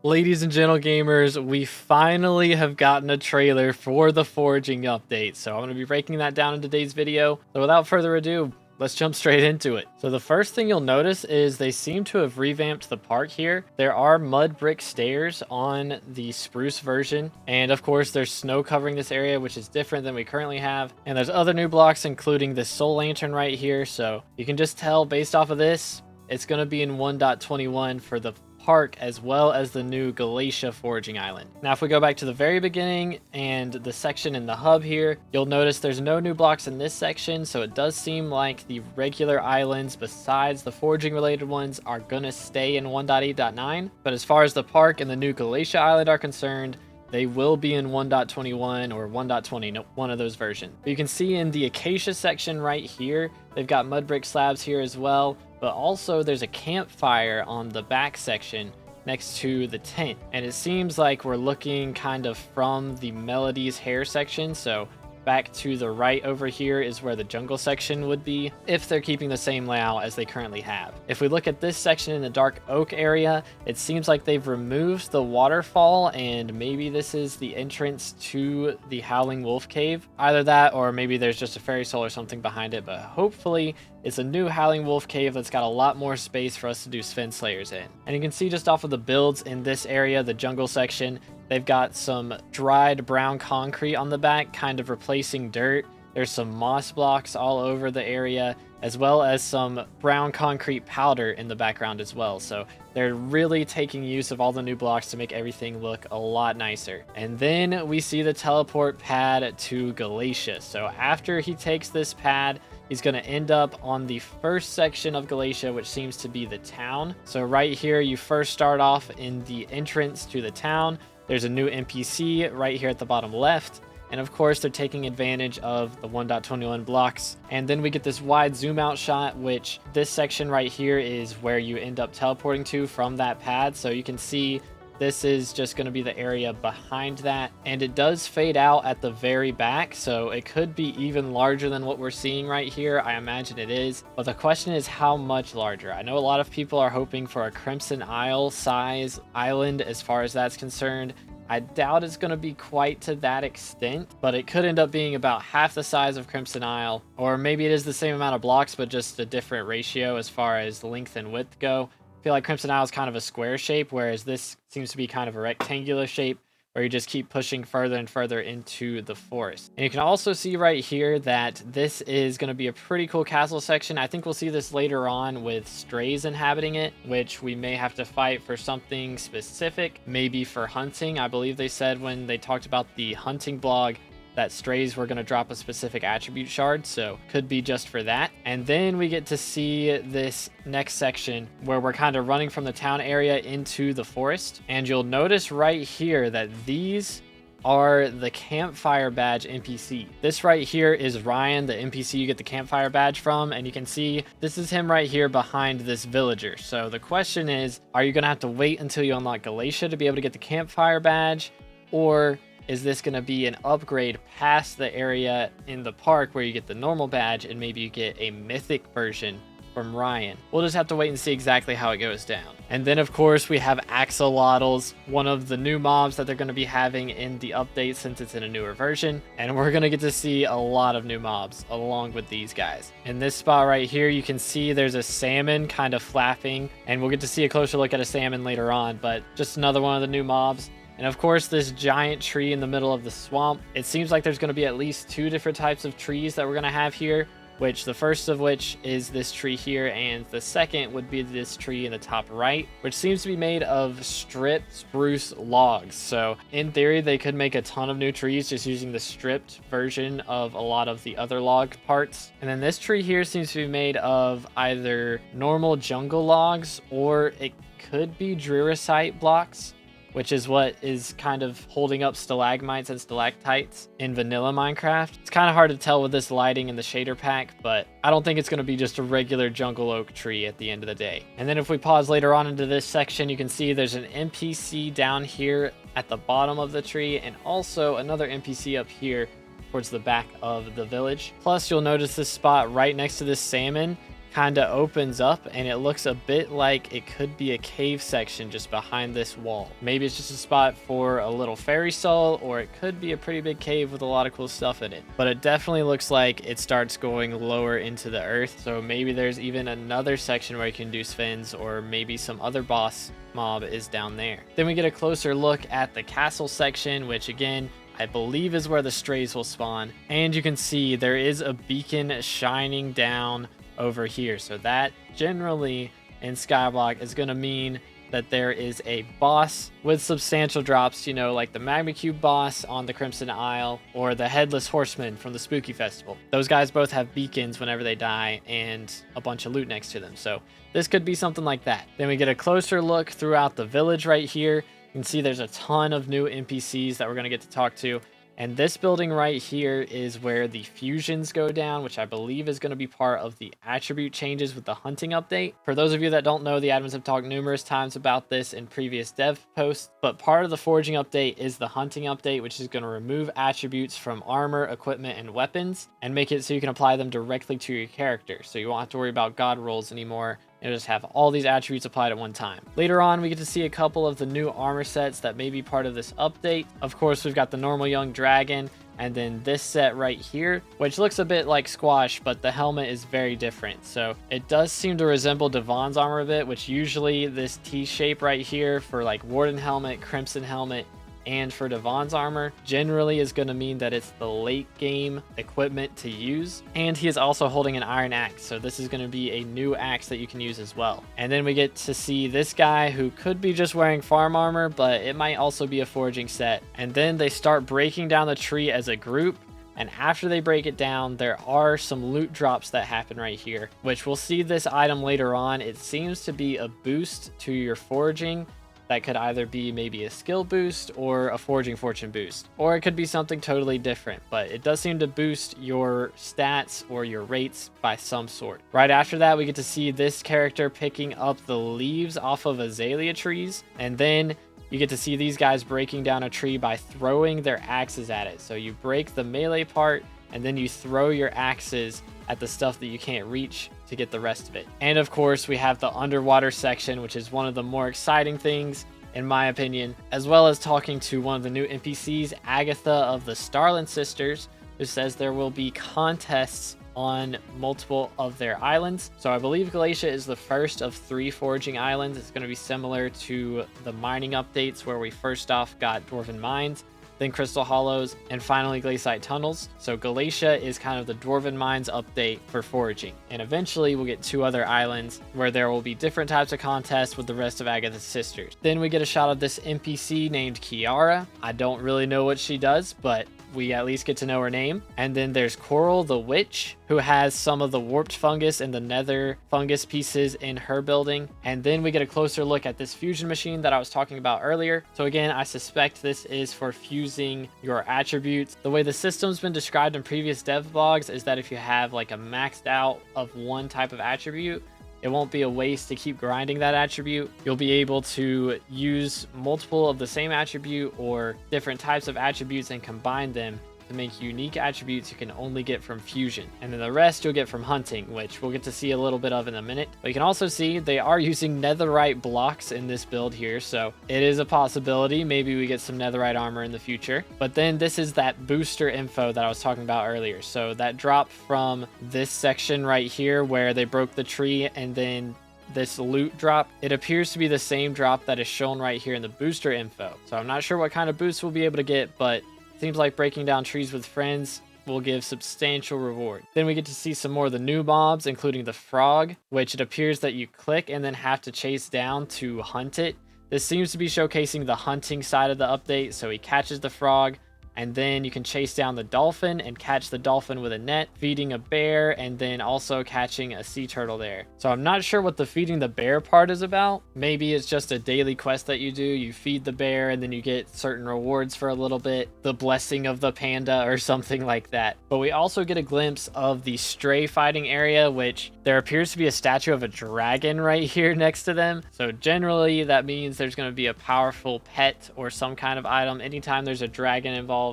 Ladies and gentle gamers, we finally have gotten a trailer for the Foraging update, so I'm going to be breaking that down in today's video. So without further ado, let's jump straight into it. So the first thing you'll notice is they seem to have revamped the park here. There are mud brick stairs on the spruce version, and of course there's snow covering this area, which is different than we currently have. And there's other new blocks, including this soul lantern right here, so you can just tell based off of this, it's going to be in 1.21 for the park as well as the new Galatia foraging island. Now if we go back to the very beginning and the section in the hub here, you'll notice there's no new blocks in this section, so it does seem like the regular islands besides the foraging related ones are gonna stay in 1.8.9, but as far as the park and the new Galatia island are concerned, they will be in 1.21 or 1.20, one of those versions. But you can see in the acacia section right here, they've got mud brick slabs here as well, but also there's a campfire on the back section next to the tent. And it seems like we're looking kind of from the Melody's hair section, so back to the right over here is where the jungle section would be, if they're keeping the same layout as they currently have. If we look at this section in the dark oak area, it seems like they've removed the waterfall, and maybe this is the entrance to the Howling Wolf Cave. Either that, or maybe there's just a fairy soul or something behind it, but hopefully it's a new Howling Wolf Cave that's got a lot more space for us to do Sven Slayers in. And you can see just off of the builds in this area, the jungle section, they've got some dried brown concrete on the back, kind of replacing dirt. There's some moss blocks all over the area, as well as some brown concrete powder in the background as well. So they're really taking use of all the new blocks to make everything look a lot nicer. And then we see the teleport pad to Galatia. So after he takes this pad, he's going to end up on the first section of Galatia, which seems to be the town. So right here, you first start off in the entrance to the town. There's a new NPC right here at the bottom left. And of course, they're taking advantage of the 1.21 blocks. And then we get this wide zoom out shot, which this section right here is where you end up teleporting to from that pad. So you can see this is just going to be the area behind that. And it does fade out at the very back, so it could be even larger than what we're seeing right here. I imagine it is. But the question is how much larger? I know a lot of people are hoping for a Crimson Isle size island as far as that's concerned. I doubt it's going to be quite to that extent, but it could end up being about half the size of Crimson Isle, or maybe it is the same amount of blocks, but just a different ratio as far as length and width go. I feel like Crimson Isle is kind of a square shape, whereas this seems to be kind of a rectangular shape, where you just keep pushing further and further into the forest. And you can also see right here that this is going to be a pretty cool castle section. I think we'll see this later on with strays inhabiting it, which we may have to fight for something specific, maybe for hunting. I believe they said when they talked about the hunting blog that strays were going to drop a specific attribute shard, so could be just for that. And then we get to see this next section where we're kind of running from the town area into the forest. And you'll notice right here that these are the campfire badge NPC. This right here is Ryan, the NPC you get the campfire badge from, and you can see this is him right here behind this villager. So the question is, are you going to have to wait until you unlock Galatia to be able to get the campfire badge, or is this going to be an upgrade past the area in the park where you get the normal badge and maybe you get a mythic version from Ryan? We'll just have to wait and see exactly how it goes down. And then of course we have axolotls, one of the new mobs that they're going to be having in the update since it's in a newer version. And we're going to get to see a lot of new mobs along with these guys. In this spot right here, you can see there's a salmon kind of flapping, and we'll get to see a closer look at a salmon later on, but just another one of the new mobs. And of course, this giant tree in the middle of the swamp. It seems like there's going to be at least two different types of trees that we're going to have here, which the first of which is this tree here, and the second would be this tree in the top right, which seems to be made of stripped spruce logs. So in theory, they could make a ton of new trees just using the stripped version of a lot of the other log parts. And then this tree here seems to be made of either normal jungle logs, or it could be Drearicite blocks, which is what is kind of holding up stalagmites and stalactites in vanilla Minecraft. It's kind of hard to tell with this lighting in the shader pack, but I don't think it's going to be just a regular jungle oak tree at the end of the day. And then if we pause later on into this section, you can see there's an NPC down here at the bottom of the tree, and also another NPC up here towards the back of the village. Plus, you'll notice this spot right next to this salmon kind of opens up, and it looks a bit like it could be a cave section just behind this wall. Maybe it's just a spot for a little fairy soul, or it could be a pretty big cave with a lot of cool stuff in it. But it definitely looks like it starts going lower into the earth, so maybe there's even another section where you can do spins, or maybe some other boss mob is down there. Then we get a closer look at the castle section, which again, I believe is where the strays will spawn. And you can see there is a beacon shining down over here. So that generally in Skyblock is going to mean that there is a boss with substantial drops, you know, like the Magma Cube boss on the Crimson Isle or the Headless Horseman from the Spooky Festival. Those guys both have beacons whenever they die and a bunch of loot next to them. So this could be something like that. Then we get a closer look throughout the village right here. You can see there's a ton of new NPCs that we're going to get to talk to. And this building right here is where the fusions go down, which I believe is going to be part of the attribute changes with the hunting update. For those of you that don't know, the admins have talked numerous times about this in previous dev posts, but part of the foraging update is the hunting update, which is going to remove attributes from armor, equipment, and weapons, and make it so you can apply them directly to your character. So you won't have to worry about god rolls anymore. You'll just have all these attributes applied at one time. Later on, we get to see a couple of the new armor sets that may be part of this update. Of course, we've got the normal young dragon, and then this set right here, which looks a bit like Squash, but the helmet is very different. So it does seem to resemble Devon's armor a bit, which usually this T shape right here for like Warden helmet, Crimson helmet, and for Devon's armor generally is going to mean that it's the late game equipment to use. And he is also holding an iron axe, so this is going to be a new axe that you can use as well. And then we get to see this guy who could be just wearing farm armor, but it might also be a foraging set. And then they start breaking down the tree as a group, and after they break it down, there are some loot drops that happen right here, which we'll see this item later on. It seems to be a boost to your foraging. That could either be maybe a skill boost or a foraging fortune boost, or it could be something totally different, but it does seem to boost your stats or your rates by some sort. Right after that, we get to see this character picking up the leaves off of azalea trees, and then you get to see these guys breaking down a tree by throwing their axes at it. So you break the melee part, and then you throw your axes at the stuff that you can't reach to get the rest of it. And of course, we have the underwater section, which is one of the more exciting things in my opinion, as well as talking to one of the new NPCs, Agatha of the Starland Sisters, who says there will be contests on multiple of their islands. So I believe Galatia is the first of 3 foraging islands. It's going to be similar to the mining updates where we first off got Dwarven Mines, then Crystal Hollows, and finally Glaciate Tunnels. So Galatia is kind of the Dwarven Mines update for foraging. And eventually we'll get 2 other islands where there will be different types of contests with the rest of Agatha's sisters. Then we get a shot of this NPC named Kiara. I don't really know what she does, but we at least get to know her name. And then there's Coral the Witch, who has some of the warped fungus and the nether fungus pieces in her building. And then we get a closer look at this fusion machine that I was talking about earlier. So again, I suspect this is for fusing your attributes. The way the system's been described in previous dev blogs is that if you have like a maxed out of one type of attribute, it won't be a waste to keep grinding that attribute. You'll be able to use multiple of the same attribute or different types of attributes and combine them to make unique attributes you can only get from fusion. And then the rest you'll get from hunting, which we'll get to see a little bit of in a minute. But you can also see they are using netherite blocks in this build here, so it is a possibility. Maybe we get some netherite armor in the future. But then this is that booster info that I was talking about earlier. So that drop from this section right here where they broke the tree, and then this loot drop, it appears to be the same drop that is shown right here in the booster info. So I'm not sure what kind of boost we'll be able to get, but seems like breaking down trees with friends will give substantial reward. Then we get to see some more of the new mobs, including the frog, which it appears that you click and then have to chase down to hunt it. This seems to be showcasing the hunting side of the update. So he catches the frog, and then you can chase down the dolphin and catch the dolphin with a net, feeding a bear, and then also catching a sea turtle there. So I'm not sure what the feeding the bear part is about. Maybe it's just a daily quest that you do. You feed the bear and then you get certain rewards for a little bit. The blessing of the panda or something like that. But we also get a glimpse of the stray fighting area, which there appears to be a statue of a dragon right here next to them. So generally that means there's going to be a powerful pet or some kind of item anytime there's a dragon involved.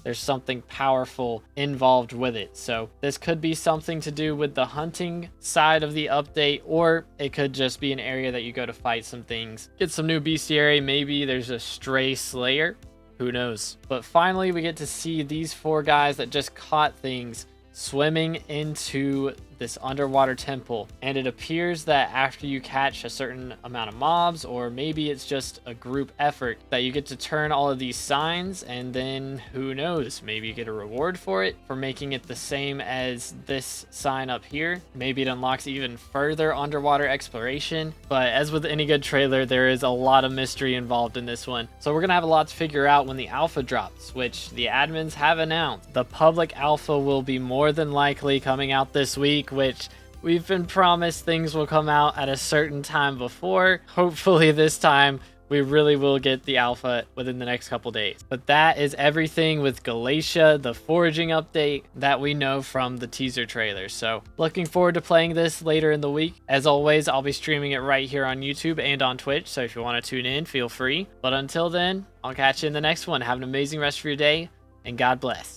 there's something powerful involved with it. So this could be something to do with the hunting side of the update, or it could just be an area that you go to fight some things, get some new bestiary. Maybe there's a stray slayer, who knows. But finally we get to see these 4 guys that just caught things swimming into this underwater temple, and it appears that after you catch a certain amount of mobs, or maybe it's just a group effort, that you get to turn all of these signs, and then who knows, maybe you get a reward for it, for making it the same as this sign up here. Maybe it unlocks even further underwater exploration. But as with any good trailer, there is a lot of mystery involved in this one, so we're gonna have a lot to figure out when the alpha drops, which the admins have announced. The public alpha will be more than likely coming out this week, which we've been promised things will come out at a certain time before. Hopefully this time we really will get the alpha within the next couple days. But that is everything with Galatia, the foraging update, that we know from the teaser trailer. So looking forward to playing this later in the week. As always, I'll be streaming it right here on YouTube and on Twitch, so if you want to tune in, feel free. But until then, I'll catch you in the next one. Have an amazing rest of your day, and God bless.